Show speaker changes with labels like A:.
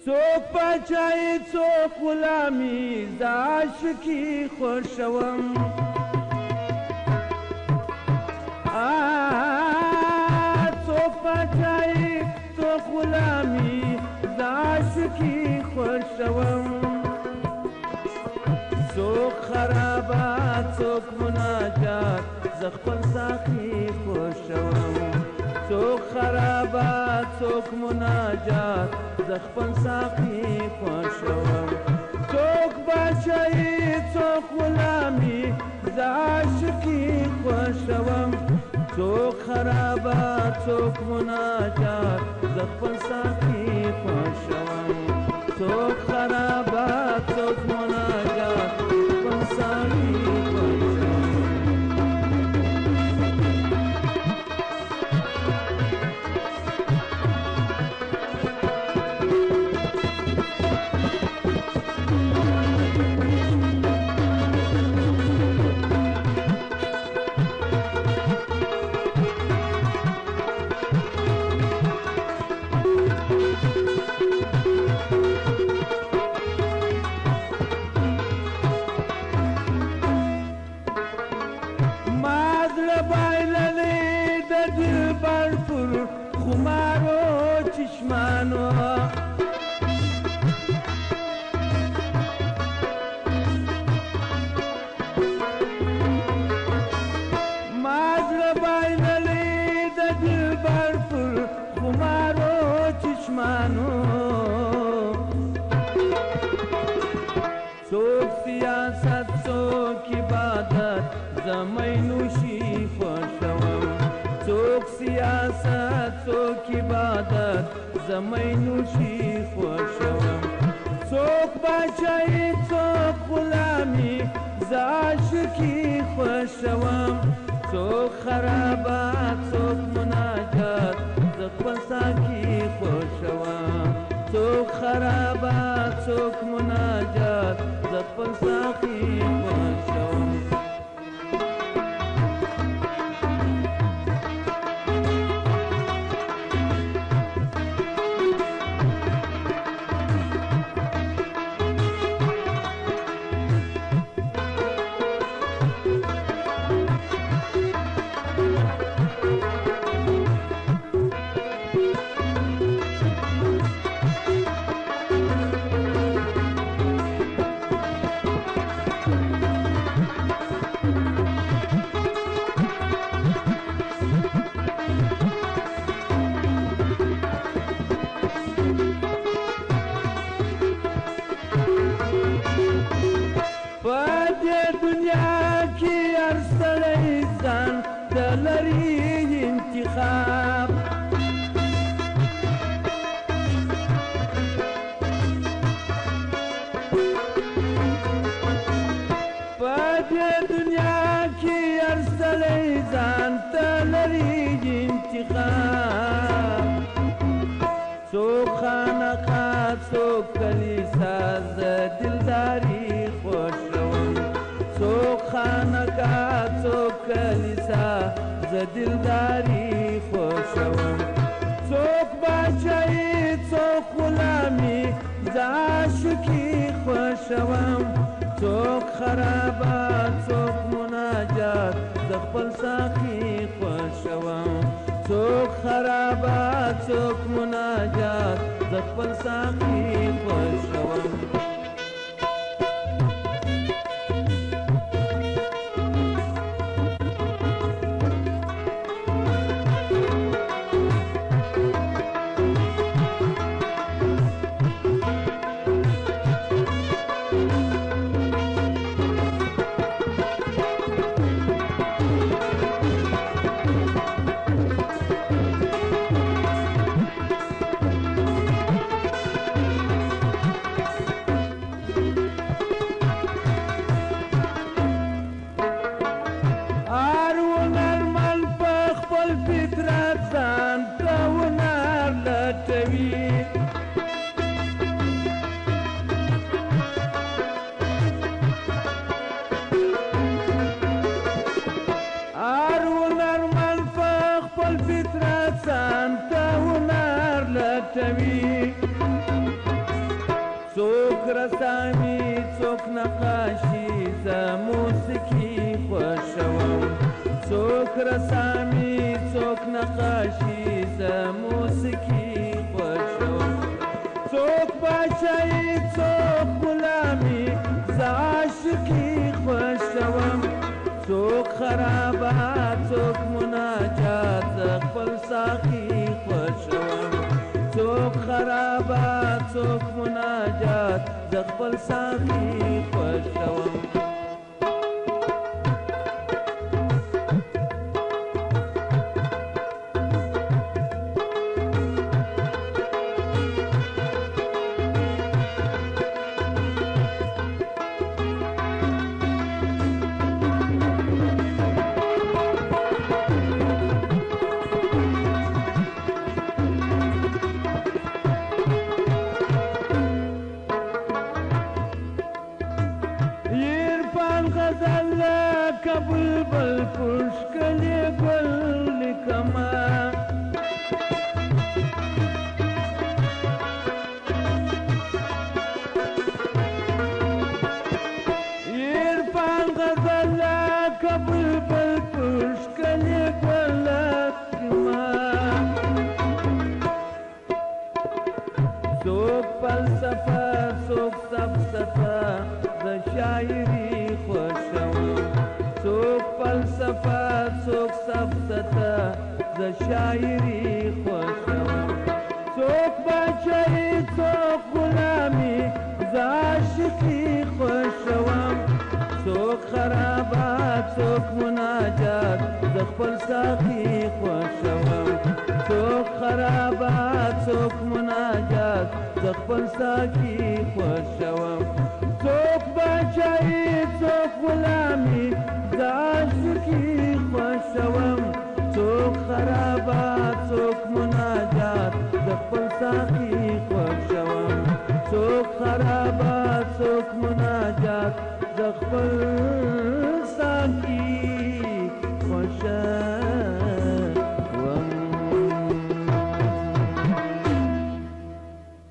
A: څوک پاچاهي څوک غلامي زه عاشقي خوښوم څوک پاچاهي څوک غلامي زه عاشقي خوښوم څوک خرابات څوک مناجات زه خپل ساقي خوښوم څوک خرابات څوک مناجات زه خپل ساقي خوښوم څوک پاچاهي څوک غلامي زه عاشقي خوښوم څوک خرابات څوک مناجات زه خپل ساقي خوښوم څوک خرابات څوک مناجات خپل ساقي خوښوم خمارو چشمانو مازل بایللی د دلبر پر خمارو چشمانو څوک سیاست څوک عبادت زمینوشي خوښوم څوک سیاست څوک عبادت زمینوشي خوښوم څوک پاچاهي څوک غلامي زه عاشقي خوښوم څوک خرابات څوک مناجات زه خپل ساقي خوښوم څوک خرابات څوک مناجات زه خپل ساقي خوښوم دنیا کی هر سړی ځان ته لري انتخاب په دې دنیا کی هر سړی ځان ته لري انتخاب څوک خانقاه څوک کلیسا زه دلداري خوښوم څوک خانقاه څوک کلیسا زه دلداري خوښوم څوک پاچاهي څوک غلامي زه عاشقي خوښوم څوک خرابات څوک مناجات زه خپل ساقي خوښوم څوک خرابات څوک مناجات زه خپل ساقي خوښوم رسامي څوک نقاشي زه موسیقي خوښوم څوک پاچاهي څوک غلامي زه عاشقي خوښوم څوک خرابات څوک مناجات زه خپل ساقي خوښوم څوک خرابات څوک مناجات زه خپل ساقي خوښوم بلبل پشکلی گل لکما عرفان غزل که بلبل پشکلی گل لکما څوک فلسفه څوک سفسطه د شاعري خوښوم څوک فلسفه څوک سفسطه زه شاعري خوښوم څوک پاچاهي څوک غلامي زه عاشقي خوښوم څوک خرابات څوک مناجات زه خپل ساقي خوښوم څوک خرابات څوک مناجات زه خپل ساقي خوښوم څوک پاچاهي څوک غلامي زه عاشقي خوښوم څوک خرابات څوک مناجات زه خپل ساقي خوښوم څوک خرابات څوک مناجات زه خپل